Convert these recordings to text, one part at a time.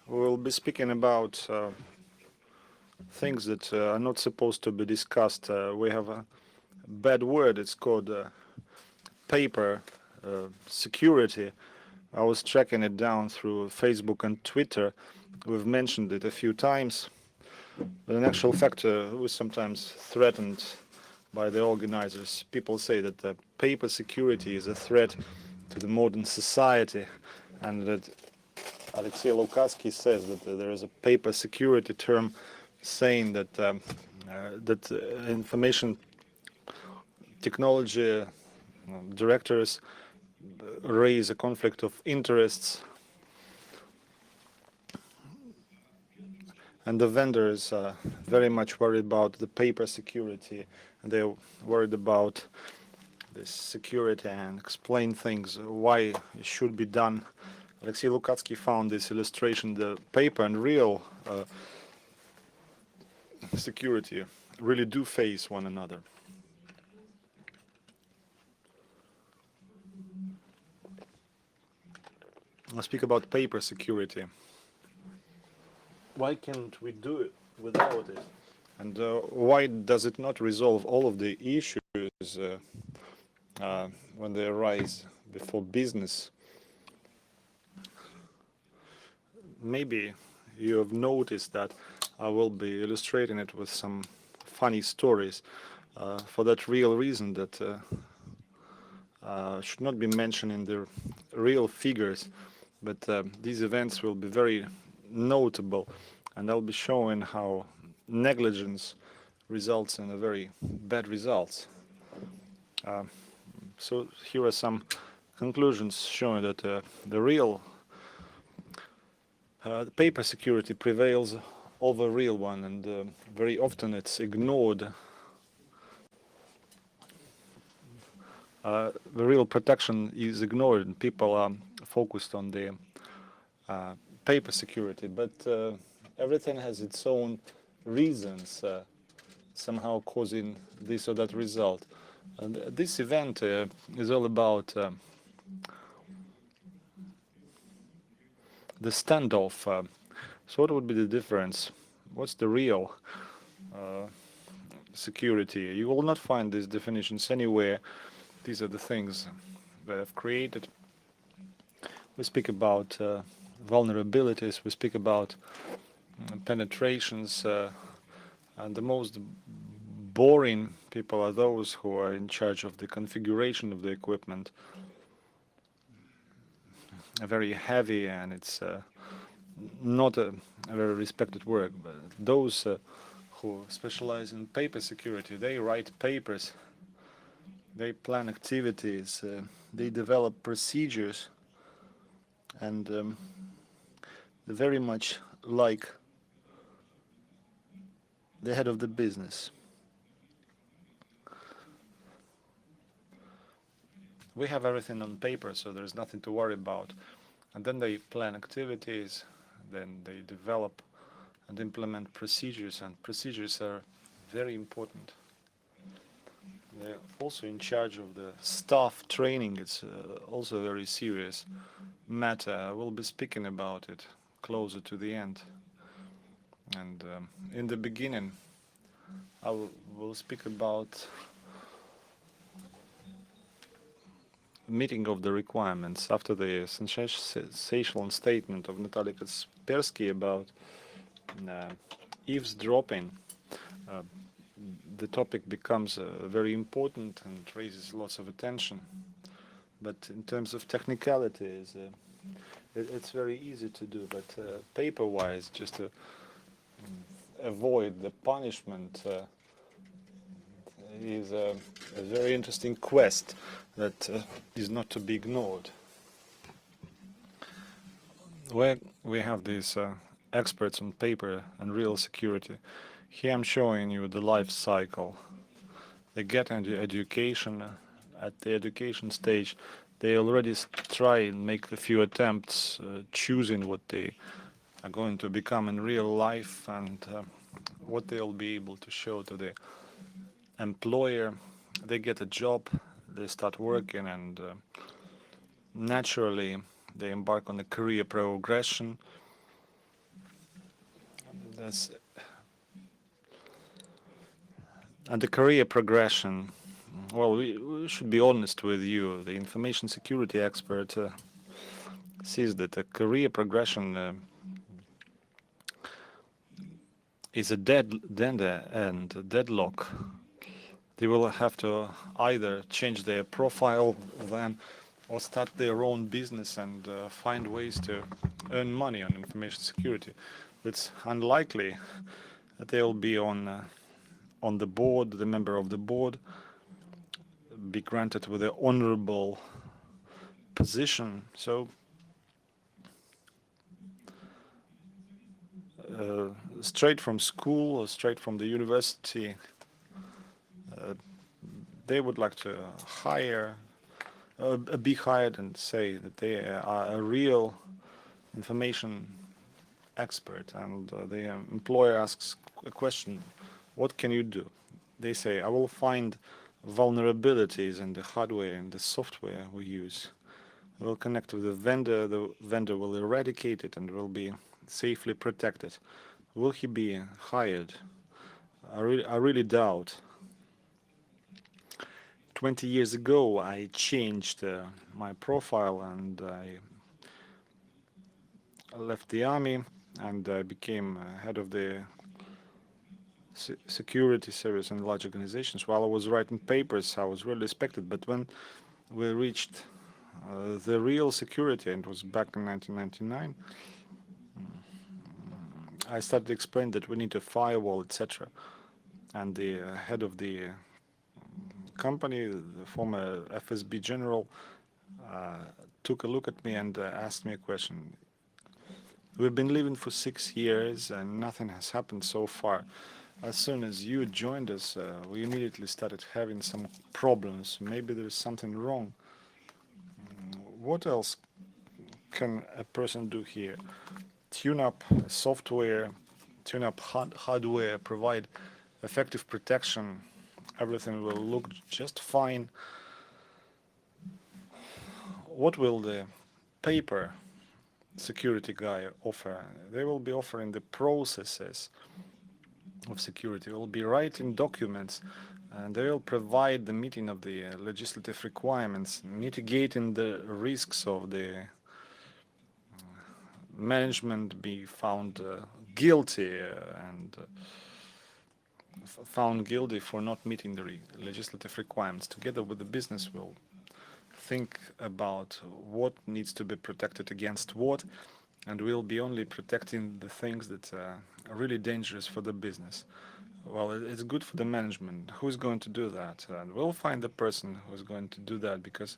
We will be speaking about things that are not supposed to be discussed. We have a bad word, it's called paper security. I was tracking it down through Facebook and Twitter. We've mentioned it a few times, but in actual fact, it was sometimes threatened by the organizers. People say that paper security is a threat to the modern society, and that Alexei Lukatsky says that there is a paper security term saying that information technology directors raise a conflict of interests, and the vendors are very much worried about the paper security, and they're worried about this security and explain things why it should be done. Alexei Lukatsky found this illustration: the paper and real security really do face one another. Let's speak about paper security. Why can't we do it without it? And why does it not resolve all of the issues when they arise before business? Maybe you have noticed that I will be illustrating it with some funny stories for that real reason that should not be mentioned in the real figures, but these events will be very notable, and I'll be showing how negligence results in a very bad results. So here are some conclusions showing that the real paper security prevails over real one, and very often it's ignored. The real protection is ignored, and people are focused on the paper security, but everything has its own reasons somehow causing this or that result. And this event is all about the standoff. So what would be the difference? What's the real security? You will not find these definitions anywhere. These are the things that I've created. We speak about vulnerabilities, we speak about penetrations, and the most boring people are those who are in charge of the configuration of the equipment. Very heavy, and it's not a very respected work, but those who specialize in paper security, they write papers, they plan activities, they develop procedures, and they very much like the head of the business. We have everything on paper, so there's nothing to worry about. And then they plan activities, then they develop and implement procedures, and procedures are very important. They're also in charge of the staff training. It's also a very serious matter. I will be speaking about it closer to the end. And in the beginning, I will speak about meeting of the requirements. After the sensational statement of Natalia Kaspersky about eavesdropping, the topic becomes very important and raises lots of attention. But in terms of technicalities, it's very easy to do, but paper-wise, just to avoid the punishment is a very interesting quest that is not to be ignored. Where we have these experts on paper and real security, here I'm showing you the life cycle. They get into education. At the education stage, they already try and make a few attempts choosing what they are going to become in real life, and what they'll be able to show to the employer. They get a job, they start working, and naturally they embark on a career progression. And the career progression, well, we should be honest with you. The information security expert sees that the career progression is a dead end, a deadlock. They will have to either change their profile then or start their own business and find ways to earn money on information security. It's unlikely that they will be on the board, the member of the board, be granted with an honorable position. So straight from school or straight from the university, they would like to be hired and say that they are a real information expert, and the employer asks a question, what can you do? They say, I will find vulnerabilities in the hardware and the software we use. We'll connect with the vendor will eradicate it and will be safely protected. Will he be hired? I really doubt. 20 years ago, I changed my profile and I left the army and I became head of the security service in large organizations. While I was writing papers, I was really respected. But when we reached the real security, and it was back in 1999, I started to explain that we need a firewall, etc. And the head of the company, the former FSB general, took a look at me and asked me a question. We've been living for 6 years and nothing has happened so far. As soon as you joined us, we immediately started having some problems. Maybe there's something wrong. What else can a person do here? Tune up software, tune up hardware, provide effective protection. Everything will look just fine. What will the paper security guy offer? They will be offering the processes of security. They will be writing documents and they will provide the meeting of the legislative requirements, mitigating the risks of the management be found guilty and found guilty for not meeting the legislative requirements. Together with the business, will think about what needs to be protected against what, and we'll be only protecting the things that are really dangerous for the business. Well, it's good for the management. Who's going to do that? And we'll find the person who's going to do that, because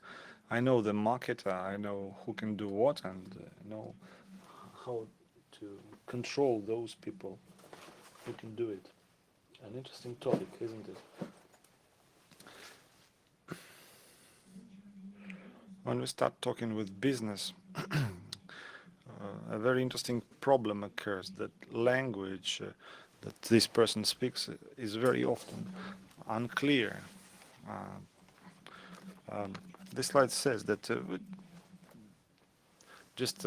I know the market, I know who can do what, and know how to control those people who can do it. An interesting topic, isn't it? When we start talking with business, a very interesting problem occurs, that language that this person speaks is very often unclear. This slide says that just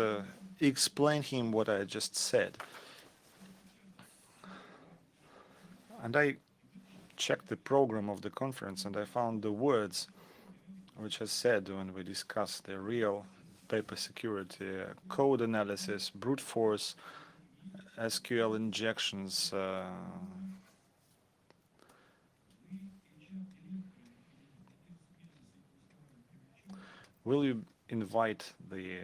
explain him what I just said. And I checked the program of the conference and I found the words which I said when we discussed the real paper security, code analysis, brute force, SQL injections, will you invite the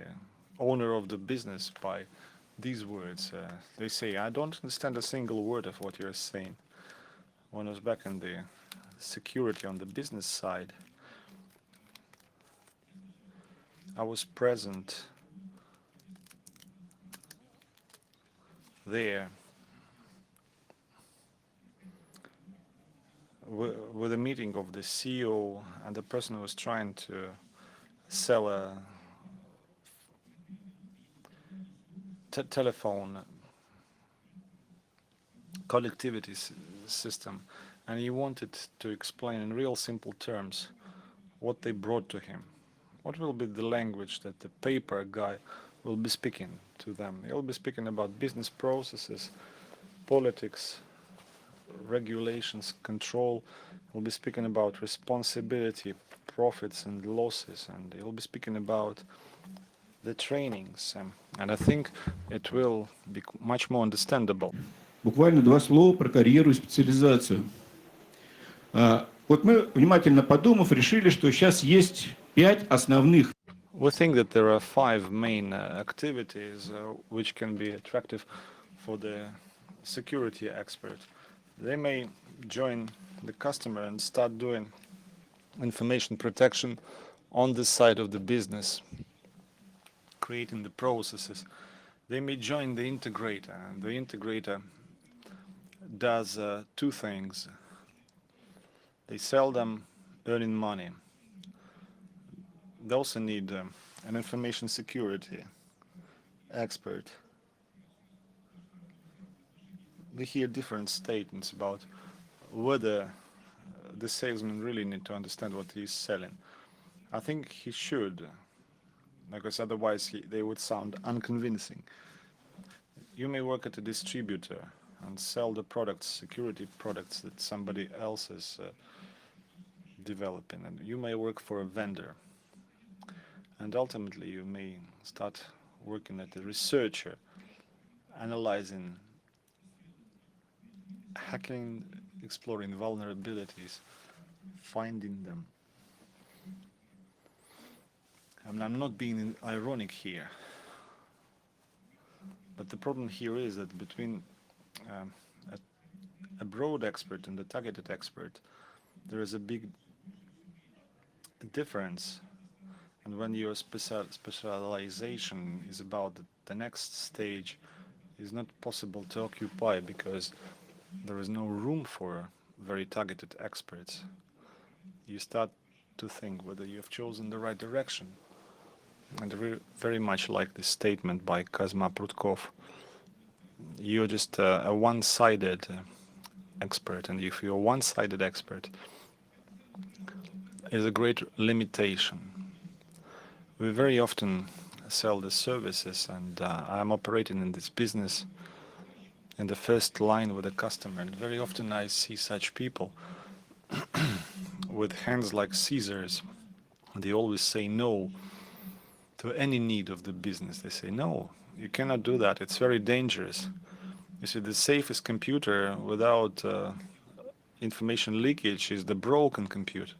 owner of the business by these words? They say, I don't understand a single word of what you're saying. When I was back in the security on the business side, I was present there with a meeting of the CEO and the person who was trying to sell a telephone connectivity system, and he wanted to explain in real simple terms what they brought to him. What will be the language that the paper guy will be speaking to them? He'll be speaking about business processes, politics, regulations, control. He'll be speaking about responsibility, profits and losses, and he'll be speaking about the trainings. And I think it will be much more understandable. Буквально 2 слова про карьеру и специализацию. Вот мы, внимательно подумав, решили, что сейчас есть 5 основных. We think that there are 5 main activities which can be attractive for the security expert. They may join the customer and start doing information protection on this side of the business, creating the processes. They may join the integrator, and the integrator does 2 things. They sell them, earning money. They also need an information security expert. We hear different statements about whether the salesman really need to understand what he's selling. I think he should, because otherwise they would sound unconvincing. You may work at a distributor and sell the products, security products that somebody else is developing, and you may work for a vendor. And ultimately you may start working as a researcher, analyzing, hacking, exploring vulnerabilities, finding them. I mean, I'm not being ironic here, but the problem here is that between a broad expert and a targeted expert, there is a big difference. And when your specialization is about the next stage, is not possible to occupy because there is no room for very targeted experts. You start to think whether you have chosen the right direction. And very much like this statement by Kazma Prutkov, you're just a one-sided expert, and if you're a one-sided expert, is a great limitation. We very often sell the services, and I'm operating in this business in the first line with a customer, and very often I see such people with hands like scissors. They always say no to any need of the business. They say, no, you cannot do that, it's very dangerous. You see, the safest computer without information leakage is the broken computer.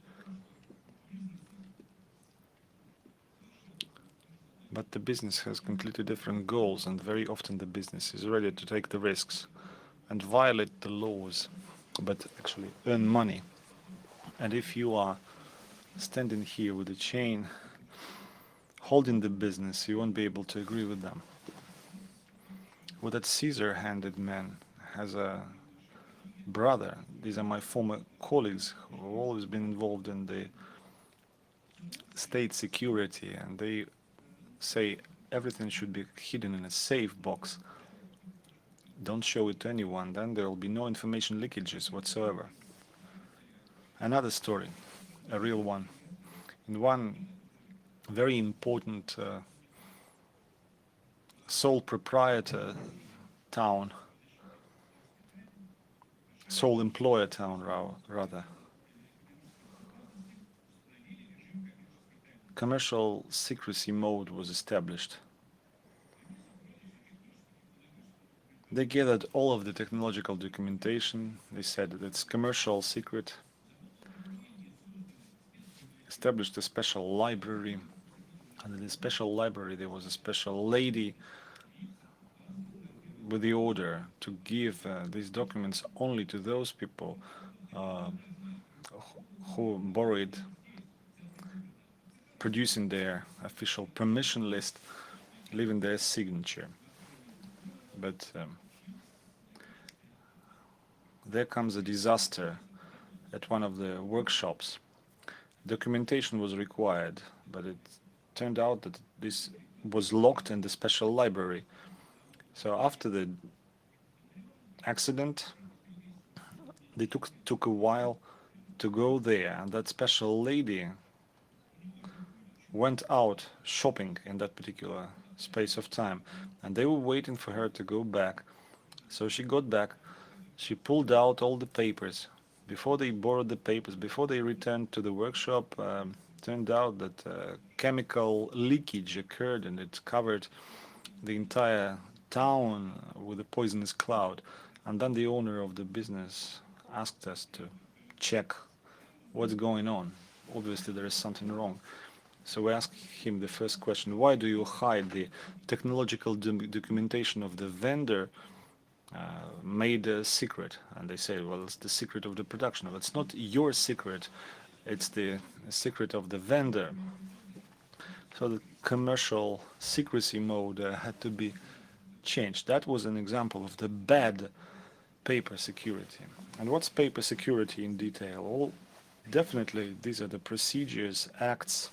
But the business has completely different goals, and very often the business is ready to take the risks and violate the laws, but actually earn money. And if you are standing here with a chain holding the business, you won't be able to agree with them. Well, that scissor-handed man has a brother. These are my former colleagues who have always been involved in the state security, and they say everything should be hidden in a safe box. Don't show it to anyone, then there will be no information leakages whatsoever. Another story, a real one. In one very important sole proprietor town, sole employer town rather, commercial secrecy mode was established. They gathered all of the technological documentation. They said that it's commercial secret. Established a special library. And in the special library there was a special lady with the order to give these documents only to those people who borrowed, producing their official permission list, leaving their signature. But there comes a disaster at one of the workshops. Documentation was required, but it turned out that this was locked in the special library. So after the accident, they took a while to go there, and that special lady went out shopping in that particular space of time, and they were waiting for her to go back So she got back, she pulled out all the papers. Before they borrowed the papers, before they returned to the workshop, turned out that chemical leakage occurred and it covered the entire town with a poisonous cloud. And then the owner of the business asked us to check what's going on. Obviously, there is something wrong. So we asked him the first question: why do you hide the technological documentation of the vendor made a secret? And they say, well, it's the secret of the production. Well, it's not your secret, it's the secret of the vendor. So the commercial secrecy mode had to be changed. That was an example of the bad paper security. And what's paper security in detail? Well, definitely these are the procedures, acts.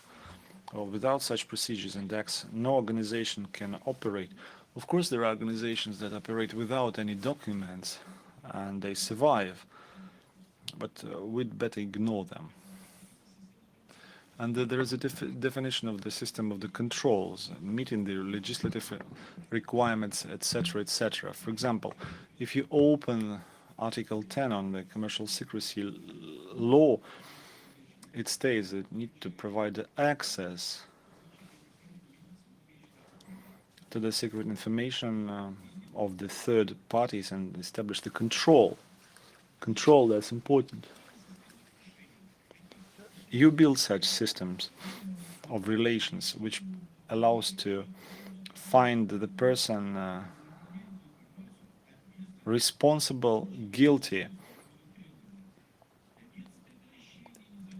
Well, without such procedures and acts, no organization can operate. Of course, there are organizations that operate without any documents and they survive, but we'd better ignore them. And there is a definition of the system of the controls, meeting the legislative requirements, etc., etc. For example, if you open Article 10 on the commercial secrecy law, it states that you need to provide access to the secret information of the third parties and establish the control. Control, that's important. You build such systems of relations which allows to find the person responsible, guilty,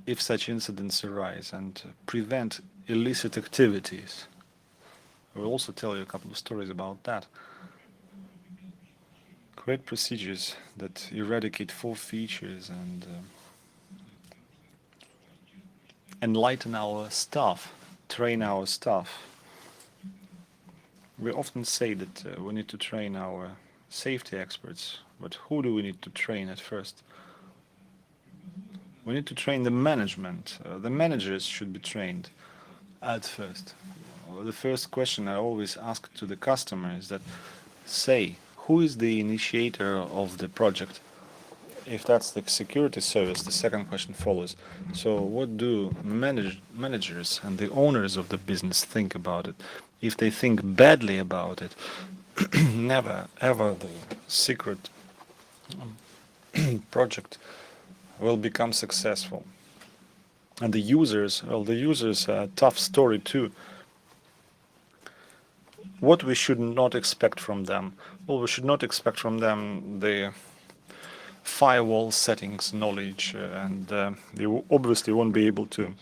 if such incidents arise, and prevent illicit activities. I will also tell you a couple of stories about that. Create procedures that eradicate 4 features and enlighten our staff, train our staff. We often say that we need to train our safety experts, but who do we need to train at first? We need to train the management. The managers should be trained at first. The first question I always ask to the customer is that, say, who is the initiator of the project? If that's the security service, the second question follows. So what do managers and the owners of the business think about it? If they think badly about it, never ever the secret project will become successful. And the users, well, the users are a tough story too. What we should not expect from them? Well, we should not expect from them the firewall settings knowledge, and they obviously won't be able to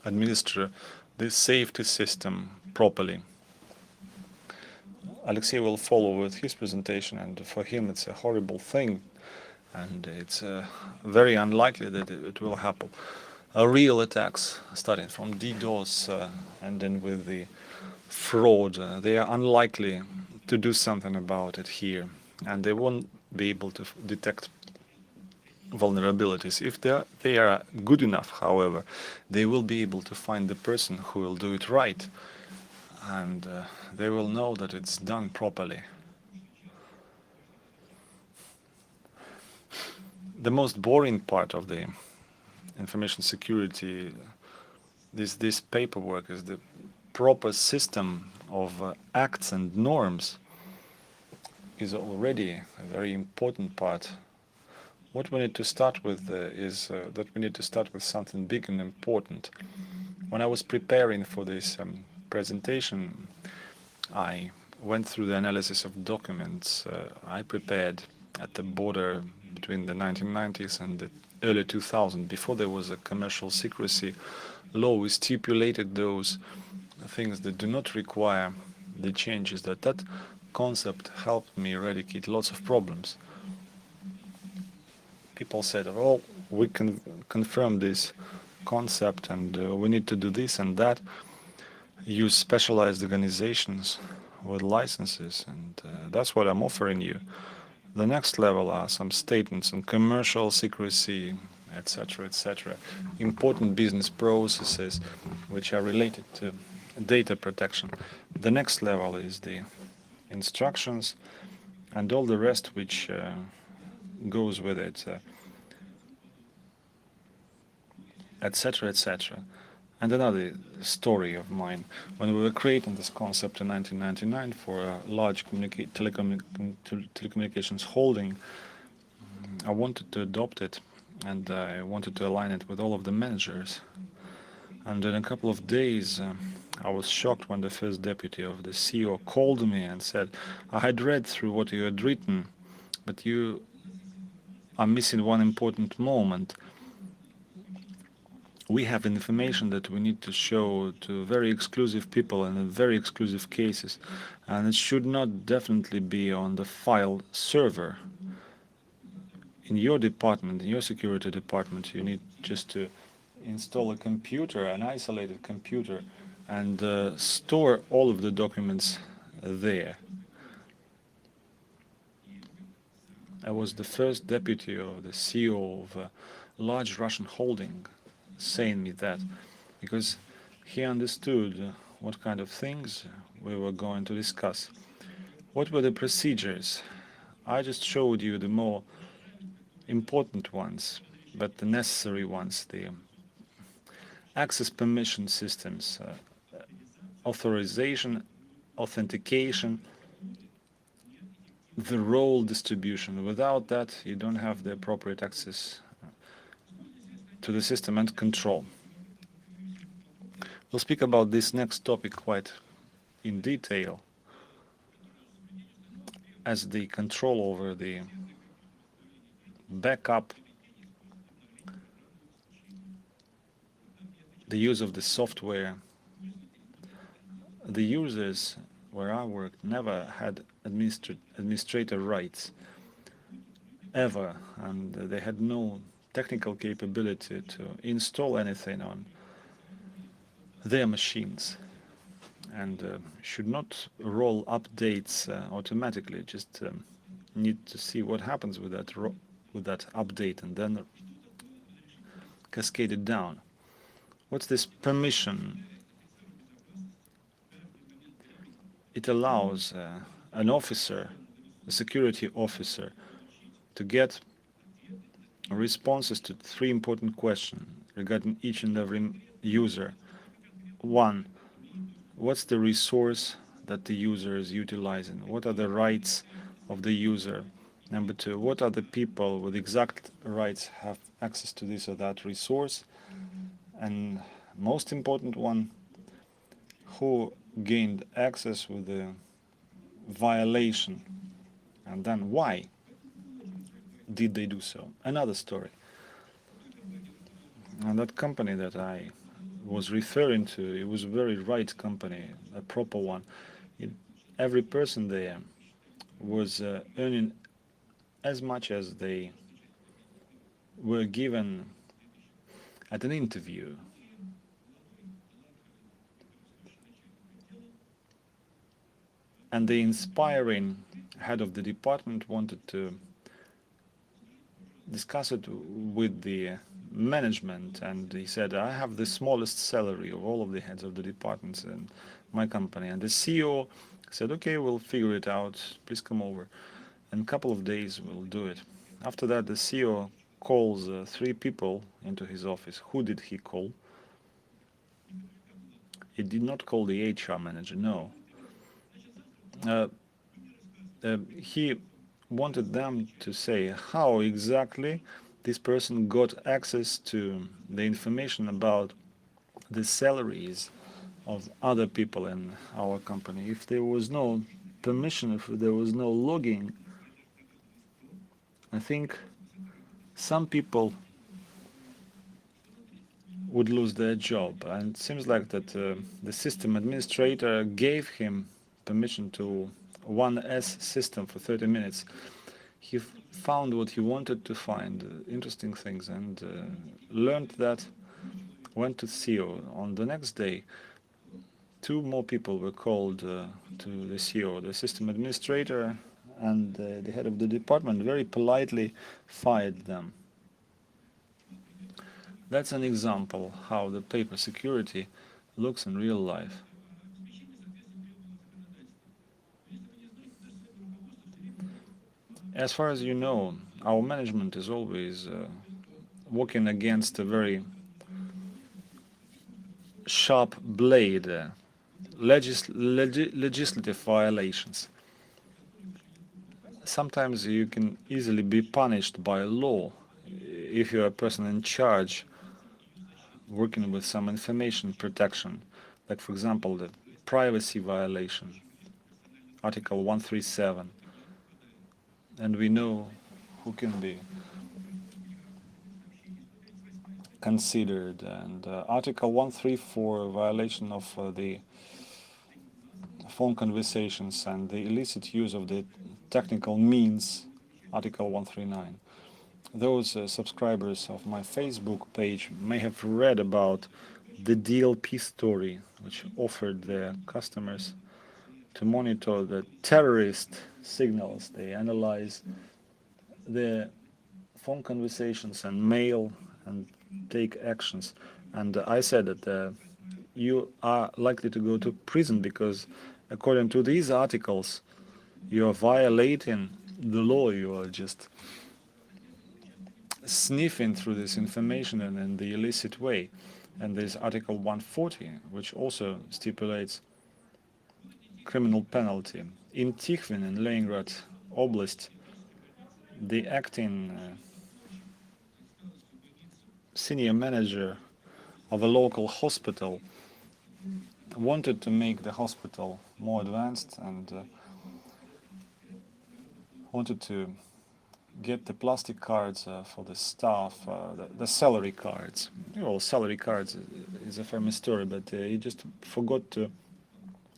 administer the safety system properly. Alexei will follow with his presentation, and for him it's a horrible thing, and it's very unlikely that it will happen. Real attacks, starting from DDoS and then with the fraud, they are unlikely to do something about it here, and they won't be able to detect vulnerabilities. If they are good enough, however, they will be able to find the person who will do it right, and they will know that it's done properly. The most boring part of the information security, this paperwork, is the proper system of acts and norms is already a very important part. What we need to start with is that we need to start with something big and important. When I was preparing for this presentation, I went through the analysis of documents I prepared at the border between the 1990s and the early 2000s. Before there was a commercial secrecy law, we stipulated those things that do not require the changes. That concept helped me eradicate lots of problems. People said, well, we can confirm this concept and we need to do this and that, use specialized organizations with licenses, and that's what I'm offering you. The next level are some statements on commercial secrecy, etc., etc. Important business processes which are related to data protection. The next level is the instructions and all the rest which goes with it, etc., etc. And another story of mine, when we were creating this concept in 1999 for a large telecommunications holding, I wanted to adopt it, and I wanted to align it with all of the managers. And in a couple of days, I was shocked when the first deputy of the CEO called me and said, I had read through what you had written, but you are missing one important moment. We have information that we need to show to very exclusive people and in very exclusive cases, and it should not definitely be on the file server. In your department, in your security department, you need just to install a computer, an isolated computer, and store all of the documents there. I was the first deputy of the CEO of a large Russian holding saying me that, because he understood what kind of things we were going to discuss. What were the procedures? I just showed you the more important ones, but the necessary ones, the access permission systems, authorization, authentication, the role distribution. Without that, you don't have the appropriate access to the system and control. We'll speak about this next topic quite in detail, as the control over the backup, the use of the software. The users where I worked never had administrator rights, ever, and they had no technical capability to install anything on their machines, and should not roll updates automatically. Just need to see what happens with that update and then cascade it down. What's this permission? It allows an officer, a security officer, to get responses to 3 important questions regarding each and every user. 1, what's the resource that the user is utilizing? What are the rights of the user? Number 2, what are the people with exact rights have access to this or that resource? And most important one, who gained access with the violation? And then why did they do so? Another story. And that company that I was referring to, it was a very right company, a proper one. Every person there was earning as much as they were given at an interview. And the inspiring head of the department wanted to discuss it with the management, and he said, I have the smallest salary of all of the heads of the departments in my company. And the CEO said, okay, we'll figure it out, please come over. In a couple of days we'll do it. After that, the CEO calls 3 people into his office. Who did he call? He did not call the HR manager, no. He wanted them to say how exactly this person got access to the information about the salaries of other people in our company. If there was no permission, if there was no logging, I think some people would lose their job. And it seems like that the system administrator gave him permission to 1S system for 30 minutes. He found what he wanted to find, interesting things, and learned that, went to CEO. On the next day, 2 more people were called to the CEO, the system administrator and the head of the department very politely fired them. That's an example how the paper security looks in real life. As far as you know, our management is always working against a very sharp blade, legislative violations. Sometimes you can easily be punished by law if you're a person in charge working with some information protection, like for example the privacy violation, Article 137, and we know who can be considered, and Article 134, violation of the phone conversations and the illicit use of the technical means, Article 139. Those subscribers of my Facebook page may have read about the DLP story, which offered their customers to monitor the terrorist signals. They analyze the phone conversations and mail and take actions. And I said that you are likely to go to prison because according to these articles, you are violating the law. You are just sniffing through this information in the illicit way. And there's Article 140, which also stipulates criminal penalty. In Tikhvin and Leningrad Oblast, the acting senior manager of a local hospital wanted to make the hospital more advanced and wanted to get the plastic cards for the staff, the salary cards. Well, salary cards is a famous story, but he just forgot to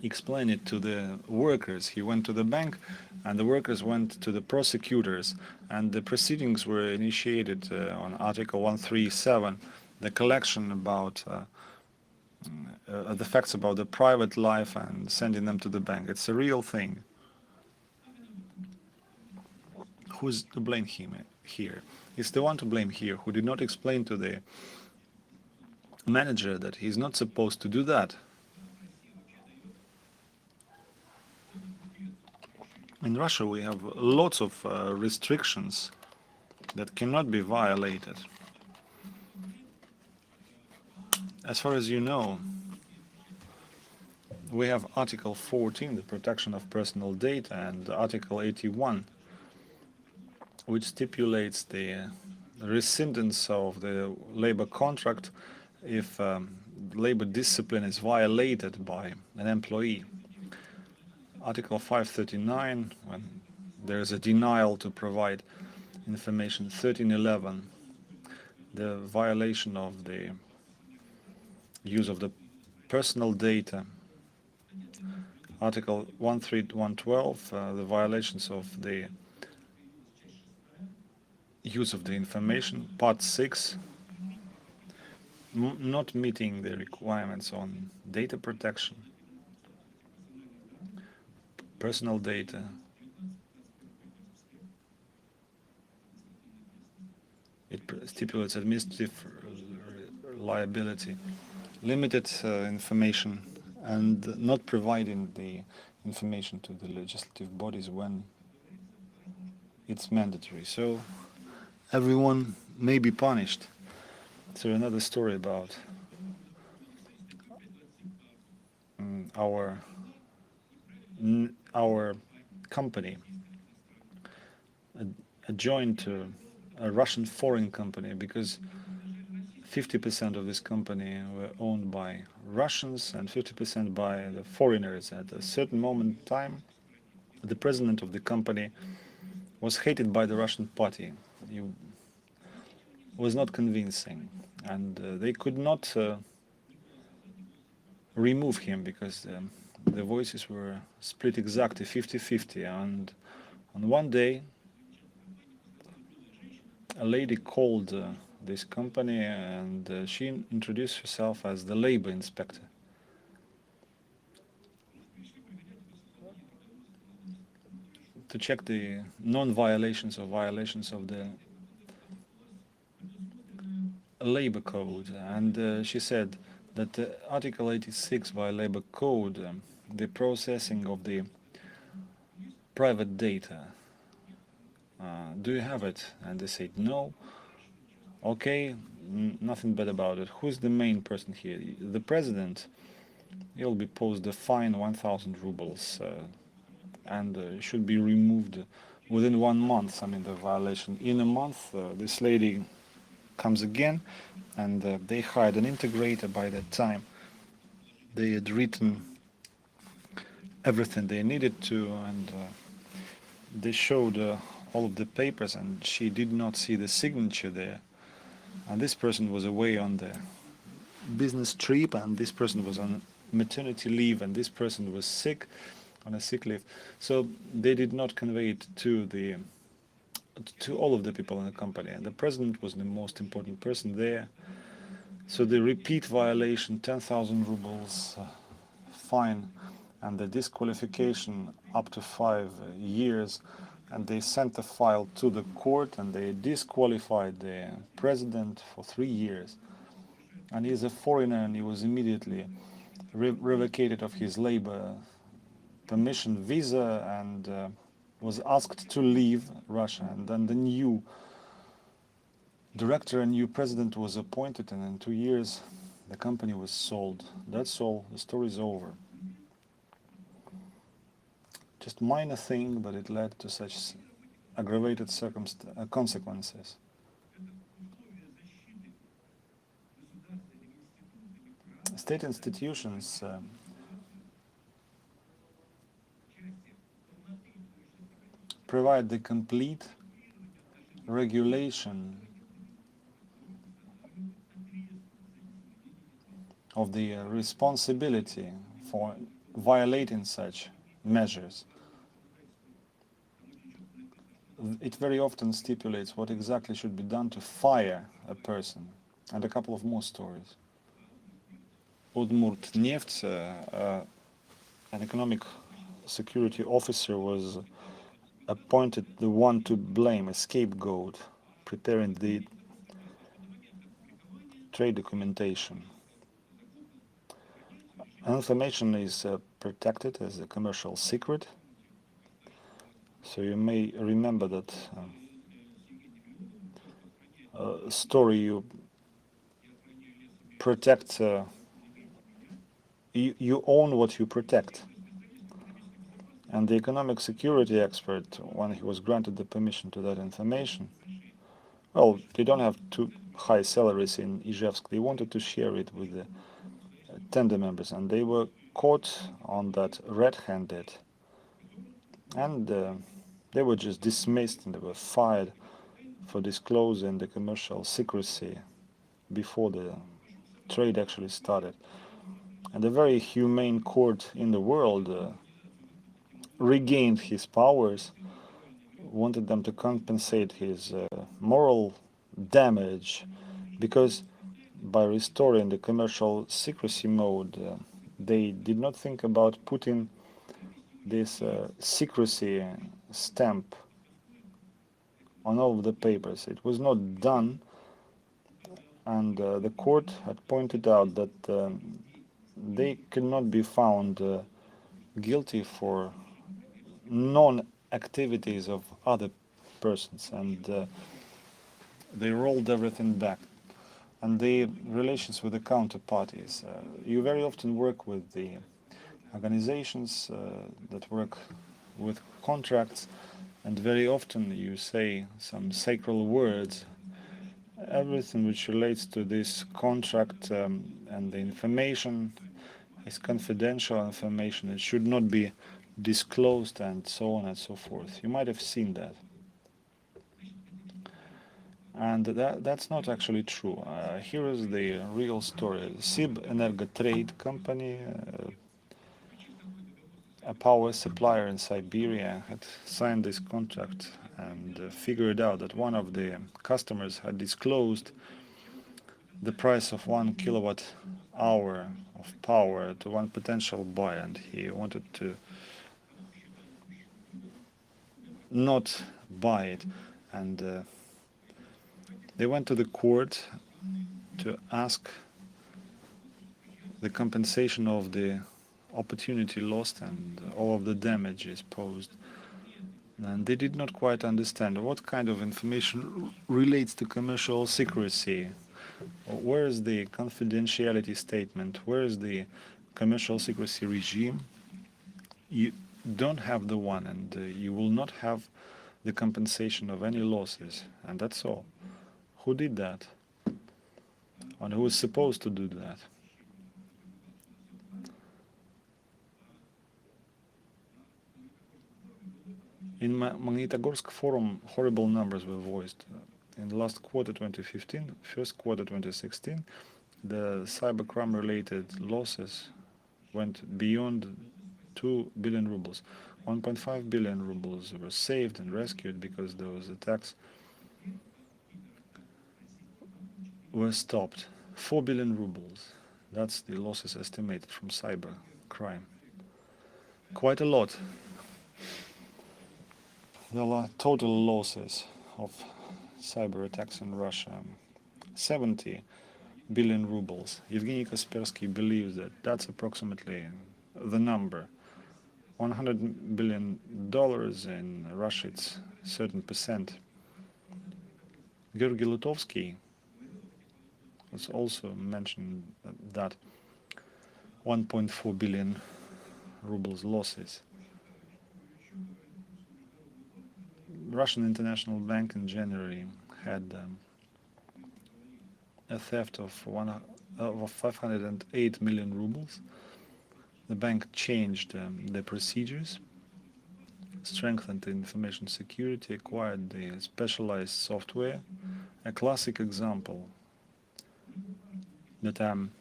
explain it to the workers. He went to the bank and the workers went to the prosecutors, and the proceedings were initiated on Article 137, the collection about the facts about the private life and sending them to the bank. It's a real thing. Who's to blame him here? It's the one to blame here who did not explain to the manager that he's not supposed to do that. In Russia we have lots of restrictions that cannot be violated. As far as you know, we have Article 14, the protection of personal data, and Article 81, which stipulates the rescindance of the labor contract if labor discipline is violated by an employee. Article 539, when there is a denial to provide information. 1311, the violation of the use of the personal data. Article 112, the violations of the use of the information. Part 6, not meeting the requirements on data protection, personal data. It stipulates administrative liability, limited information, and not providing the information to the legislative bodies when it's mandatory. So everyone may be punished. So another story about our company adjoined to a Russian foreign company, because 50% of this company were owned by Russians and 50% by the foreigners. At a certain moment in time, the president of the company was hated by the Russian party. He was not convincing, and they could not remove him because the voices were split exactly 50-50. And on one day, a lady called this company, and she introduced herself as the labor inspector. To check the non-violations or violations of the labor code. And she said that Article 86 by labor code, the processing of the private data, do you have it? And they said no. Okay, nothing bad about it. Who's the main person here? The president. He'll be posed a fine 1,000 rubles and should be removed within 1 month. I mean, the violation. In a month, this lady comes again, and they hired an integrator. By that time, they had written everything they needed to, and they showed all of the papers, and she did not see the signature there. And this person was away on the business trip, and this person was on maternity leave, and this person was sick on a sick leave. So they did not convey it to all of the people in the company, and the president was the most important person there. So the repeat violation, 10,000 rubles fine, and the disqualification up to 5 years. And they sent the file to the court, and they disqualified the president for 3 years. And he's a foreigner, and he was immediately revocated of his labor permission visa, and was asked to leave Russia. And then the new director and new president was appointed, and in 2 years the company was sold. That's all. The story's over. Just minor thing, but it led to such aggravated consequences. State institutions provide the complete regulation of the responsibility for violating such measures. It very often stipulates what exactly should be done to fire a person, and a couple of more stories. Udmurtneft, an economic security officer, was appointed the one to blame, a scapegoat, preparing the trade documentation. Information is protected as a commercial secret, so you may remember that story. You protect, you own what you protect. And the economic security expert, when he was granted the permission to that information, well, they don't have too high salaries in Ijevsk. They wanted to share it with the tender members, and they were caught on that red-handed, and they were just dismissed, and they were fired for disclosing the commercial secrecy before the trade actually started. And a very humane court in the world regained his powers, wanted them to compensate his moral damage, because by restoring the commercial secrecy mode, they did not think about putting this secrecy stamp on all of the papers. It was not done, and the court had pointed out that they cannot be found guilty for non-activities of other persons, and they rolled everything back. And the relations with the counterparties. You very often work with the organizations that work with contracts, and very often you say some sacred words. Everything which relates to this contract and the information is confidential information. It should not be disclosed, and so on and so forth. You might have seen that. And that's not actually true. Here is the real story. Sib Energotrade company, a power supplier in Siberia, had signed this contract and figured out that one of the customers had disclosed the price of 1 kilowatt hour of power to one potential buyer, and he wanted to not buy it. And they went to the court to ask the compensation of the opportunity lost and all of the damages posed. and they did not quite understand what kind of information relates to commercial secrecy. Where is the confidentiality statement? Where is the commercial secrecy regime? You don't have the one, and you will not have the compensation of any losses, and that's all. Who did that? And who is supposed to do that? In Magnitogorsk forum, horrible numbers were voiced. In the last quarter 2015, first quarter 2016, the cybercrime-related losses went beyond 2 billion rubles. 1.5 billion rubles were saved and rescued because those attacks were stopped. 4 billion rubles. That's the losses estimated from cybercrime. Quite a lot. The total losses of cyber attacks in Russia, 70 billion rubles. Evgeny Kaspersky believes that that's approximately the number. $100 billion in Russia, it's a certain percent. Georgy Lutovsky was also mentioned that 1.4 billion rubles losses. Russian International Bank in January had a theft of 508 million rubles. The bank changed the procedures, strengthened the information security, acquired the specialized software. A classic example that I'm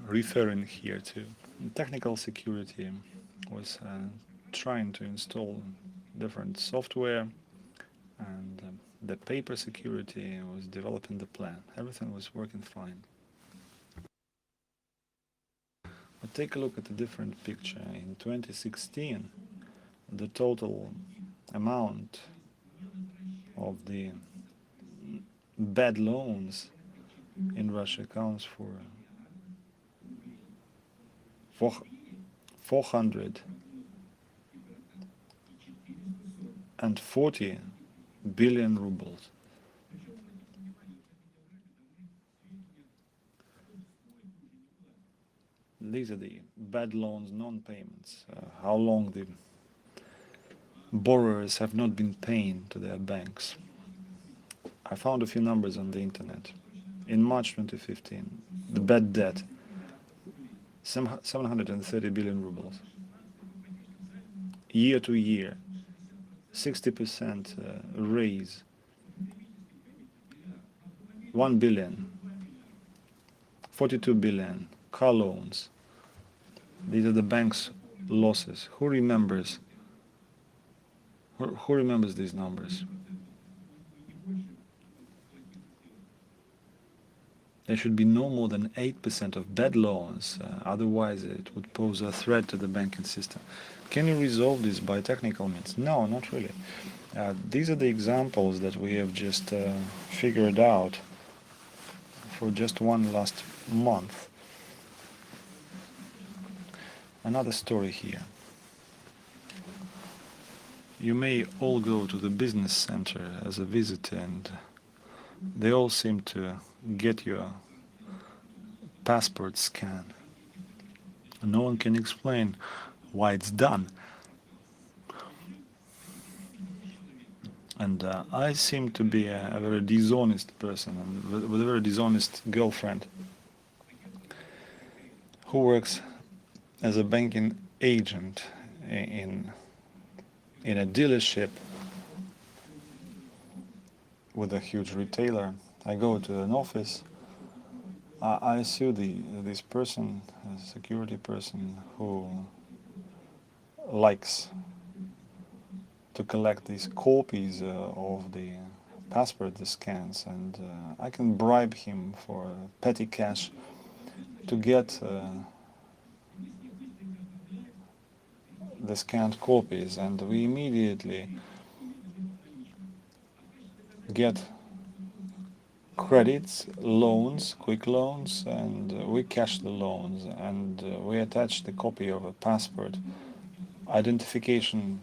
referring here to. Technical security was trying to install different software, and the paper security was developing the plan. Everything was working fine. But take a look at a different picture. In 2016, the total amount of the bad loans in Russia accounts for 440 billion rubles. These are the bad loans, non-payments, how long the borrowers have not been paying to their banks. I found a few numbers on the internet. In March 2015, the bad debt, 730 billion rubles. Year to year, 60% raise, 1 billion, 42 billion, car loans. These are the bank's losses. Who remembers these numbers? There should be no more than 8% of bad loans, otherwise it would pose a threat to the banking system. Can you resolve this by technical means? No, not really. These are the examples that we have just figured out for just one last month. Another story here. You may all go to the business center as a visitor, and they all seem to get your passport scan. No one can explain why it's done. And I seem to be a very dishonest person, and with a very dishonest girlfriend who works as a banking agent in a dealership with a huge retailer. I go to an office. I see this person, a security person, who likes to collect these copies of the passport scans, and I can bribe him for petty cash to get the scanned copies, and we immediately get credits, loans, quick loans, and we cash the loans, and we attach the copy of a passport, identification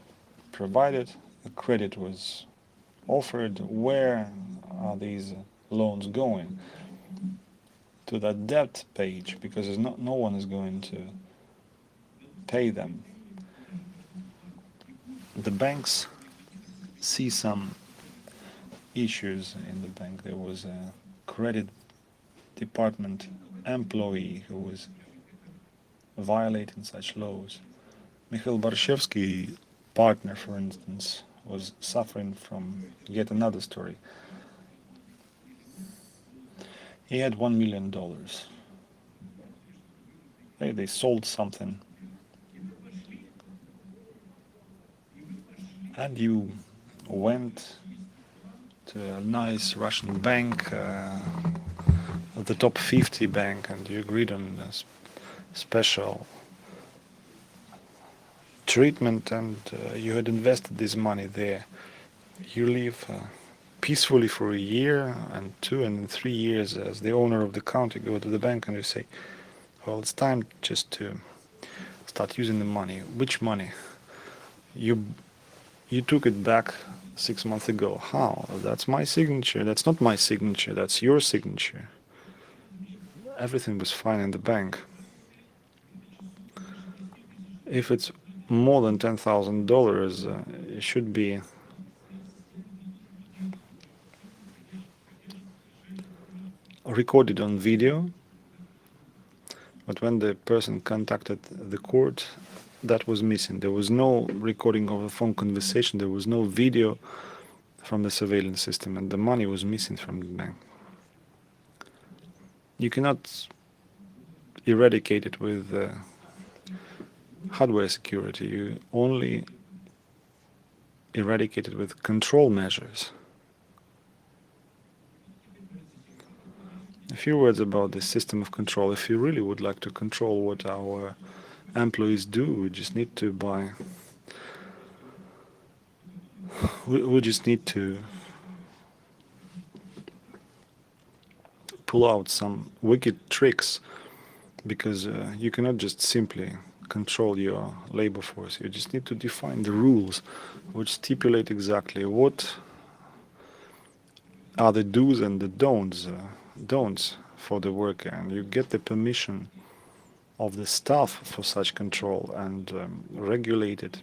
provided, the credit was offered. Where are these loans going? To that debt page, because no one is going to pay them. The banks see some issues in the bank. There was a credit department employee who was violating such laws. Mikhail Barshevsky, partner, for instance, was suffering from yet another story. He had $1 million. They sold something, and you went to a nice Russian bank, the top 50 bank, and you agreed on a special treatment, and you had invested this money there. You live peacefully for a year and 2 and 3 years as the owner of the account. You go to the bank and you say, well, it's time just to start using the money. Which money? You took it back 6 months ago. How? That's my signature. That's not my signature. That's your signature. Everything was fine in the bank. If it's more than $10,000, it should be recorded on video. But when the person contacted the court, that was missing. There was no recording of a phone conversation. There was no video from the surveillance system, and the money was missing from the bank. You cannot eradicate it with hardware security. You only eradicate it with control measures. A few words about the system of control. If you really would like to control what our employees do, we just need to buy. We just need to pull out some wicked tricks, because you cannot just simply control your labor force. You just need to define the rules which stipulate exactly what are the do's and the don'ts for the worker, and you get the permission of the staff for such control and regulate it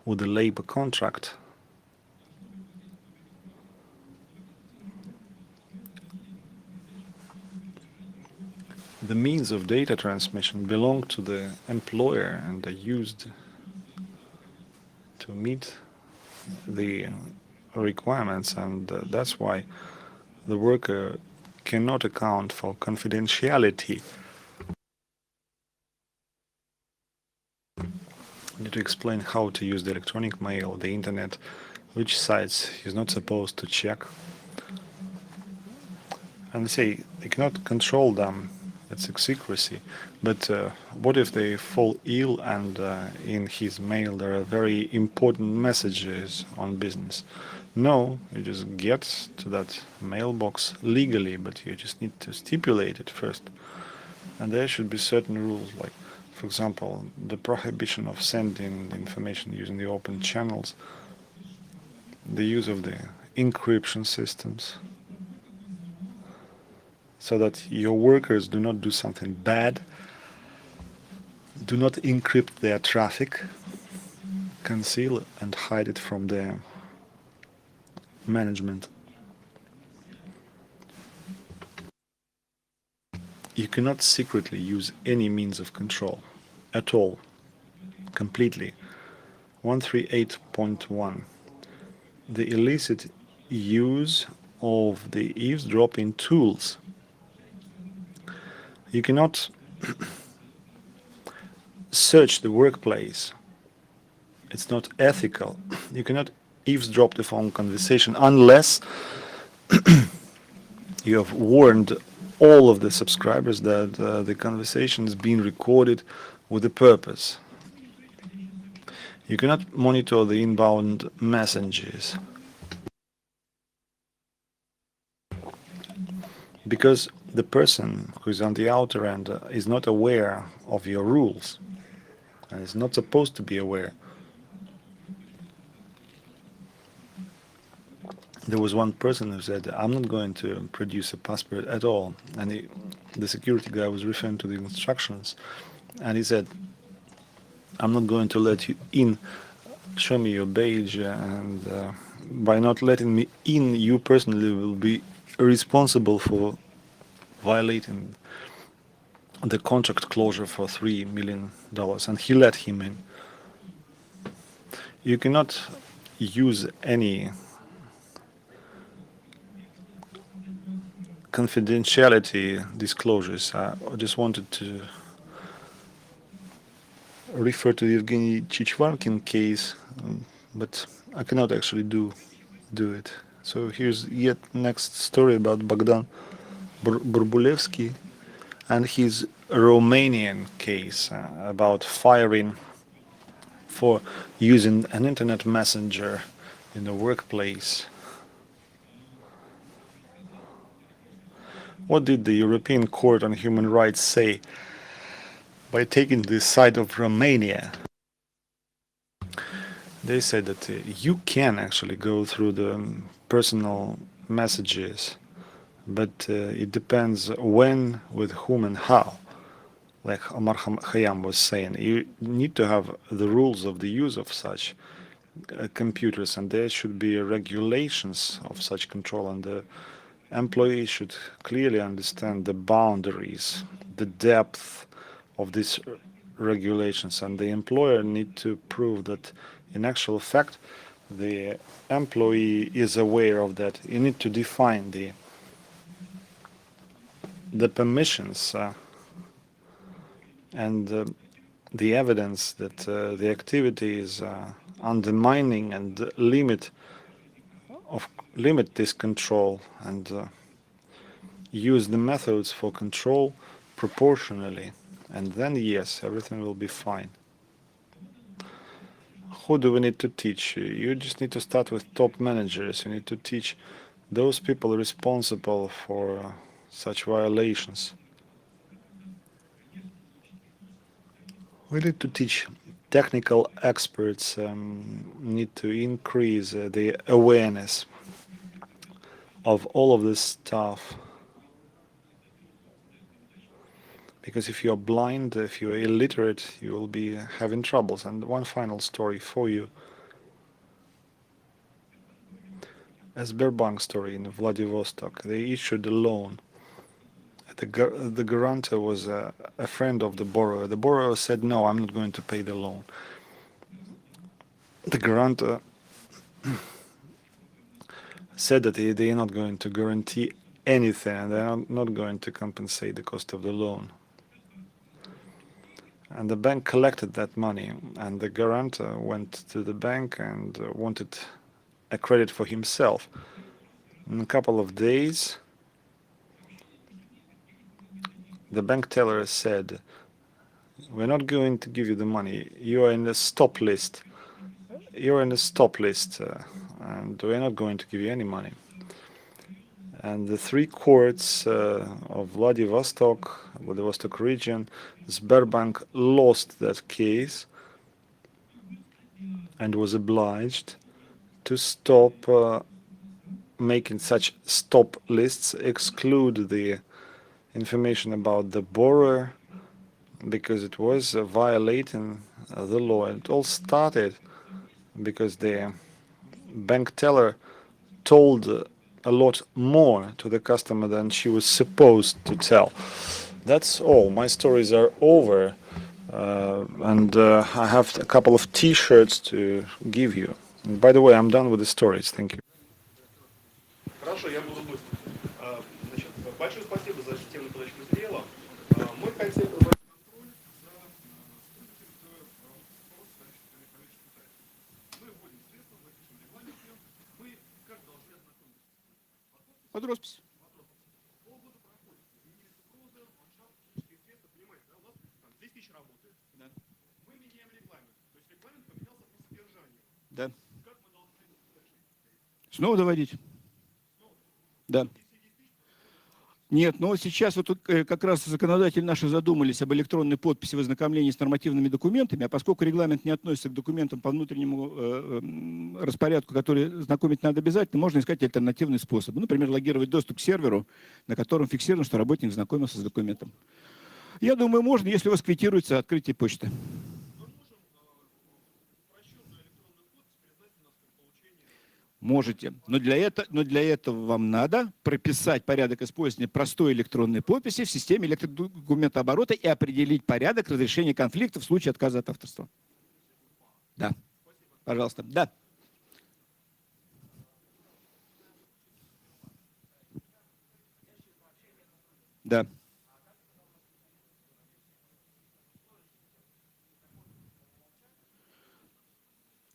with the labor contract. The means of data transmission belong to the employer and are used to meet the requirements, and that's why the worker cannot account for confidentiality. I need to explain how to use the electronic mail, the internet, which sites he's not supposed to check. And they say they cannot control them, it's a secrecy. But what if they fall ill and in his mail there are very important messages on business? No, you just get to that mailbox legally, but you just need to stipulate it first. And there should be certain rules, like, for example, the prohibition of sending the information using the open channels, the use of the encryption systems, so that your workers do not do something bad, do not encrypt their traffic, conceal and hide it from their management. You cannot secretly use any means of control at all, completely. 138.1. The illicit use of the eavesdropping tools. You cannot search the workplace. It's not ethical. You cannot eavesdrop the phone conversation unless you have warned all of the subscribers that the conversation is being recorded with a purpose. You cannot monitor the inbound messages, because the person who is on the outer end is not aware of your rules and is not supposed to be aware. there was one person who said, I'm not going to produce a passport at all. And the security guy was referring to the instructions. And he said, I'm not going to let you in. Show me your badge. And by not letting me in, you personally will be responsible for violating the contract closure for $3 million. And he let him in. You cannot use any confidentiality disclosures. I just wanted to refer to the Evgeny Chichvarkin case, but I cannot actually do it. So here's yet next story about Bogdan Burbulevsky and his Romanian case about firing for using an internet messenger in the workplace. What did the European Court on Human Rights say by taking the side of Romania? They said that you can actually go through the personal messages, but it depends when, with whom, and how. Like Omar Khayyam was saying, you need to have the rules of the use of such computers, and there should be regulations of such control, and the employee should clearly understand the boundaries, the depth of these regulations, and the employer need to prove that in actual fact the employee is aware of that. You need to define the permissions and the evidence that the activity is undermining and limit this control, and use the methods for control proportionally, and then yes, everything will be fine. Who do we need to teach? You just need to start with top managers. You need to teach those people responsible for such violations. We need to teach technical experts, need to increase the awareness of all of this stuff. Because if you're blind, if you're illiterate, you will be having troubles. And one final story for you. A Sberbank story in Vladivostok. They issued a loan. The guarantor was a friend of the borrower. The borrower said, no, I'm not going to pay the loan. The guarantor said that they are not going to guarantee anything, and they are not going to compensate the cost of the loan. And the bank collected that money, and the guarantor went to the bank and wanted a credit for himself. In a couple of days, the bank teller said, we're not going to give you the money. You are in the stop list. You're in the stop list, and we're not going to give you any money. And the three courts of Vladivostok region, Sberbank lost that case and was obliged to stop making such stop lists, exclude the information about the borrower, because it was violating the law. It all started because the bank teller told a lot more to the customer than she was supposed to tell. That's all. My stories are over, and I have a couple of T-shirts to give you. And by the way, I'm done with the stories. Thank you. Хорошо, я буду быстро. Значит, большое спасибо за системную подачу материала. Мой концепт контроль за мы вводим средства, мы пишем регламент, мы как должны ознакомиться. Под роспись. Полгода проходит, изменились угрозы, ландшафт, эффекты, понимаете, да, у нас там 10 тысяч работает. Да. Мы меняем регламент, то есть регламент поменялся по содержанию. Да. Как мы должны дальше? Снова доводить? Да. Нет, но сейчас вот тут как раз законодатели наши задумались об электронной подписи в ознакомлении с нормативными документами, а поскольку регламент не относится к документам по внутреннему распорядку, который знакомить надо обязательно, можно искать альтернативные способы. Например, логировать доступ к серверу, на котором фиксировано, что работник знакомился с документом. Я думаю, можно, если у вас квитируется открытие почты. Можете, но для этого вам надо прописать порядок использования простой электронной подписи в системе электродокументооборота и определить порядок разрешения конфликта в случае отказа от авторства. Да. Пожалуйста. Да. Да.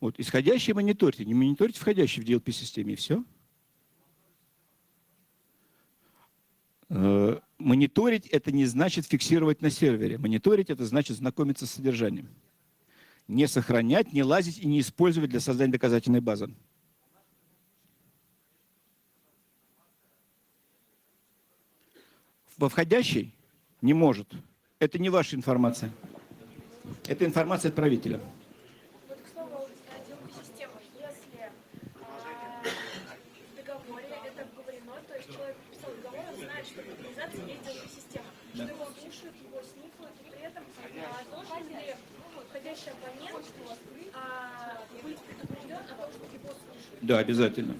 Вот, исходящие мониторьте, не мониторьте входящие в DLP-системе, и все. Мониторить – это не значит фиксировать на сервере. Мониторить – это значит знакомиться с содержанием. Не сохранять, не лазить и не использовать для создания доказательной базы. Во входящей не может. Это не ваша информация. Это информация отправителя. Да, обязательно.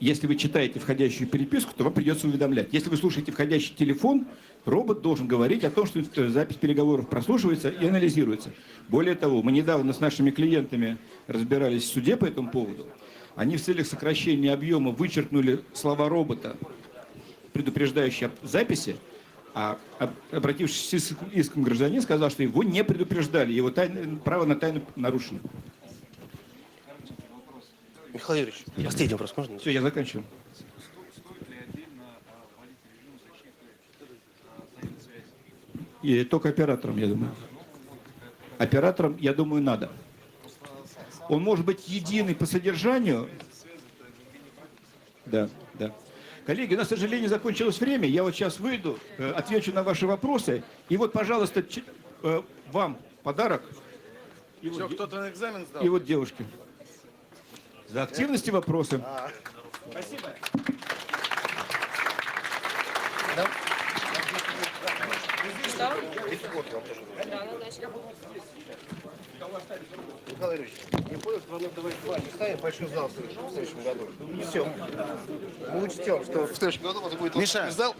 Если вы читаете входящую переписку, то вам придется уведомлять. Если вы слушаете входящий телефон, робот должен говорить о том, что запись переговоров прослушивается и анализируется. Более того, мы недавно с нашими клиентами разбирались в суде по этому поводу. Они в целях сокращения объема вычеркнули слова робота, предупреждающие о записи, а обратившись с иском гражданин сказал, что его не предупреждали, его право на тайну нарушено. Михаил Юрьевич, последний вопрос можно? Все, я заканчиваю. И только операторам, я думаю. Операторам, я думаю, надо. Он может быть единый по содержанию. Да, да. Коллеги, у нас, к сожалению, закончилось время. Я вот сейчас выйду, отвечу на ваши вопросы. И вот, пожалуйста, вам подарок. И Все, вот, кто-то на экзамен сдал? и вот девушке. За активность и вопросы. Спасибо. Да? Михаил Юрьевич, не понял, что надо давать два листа и большой зал в следующем году. Все. Мы учтем, что в следующем году у нас будет зал.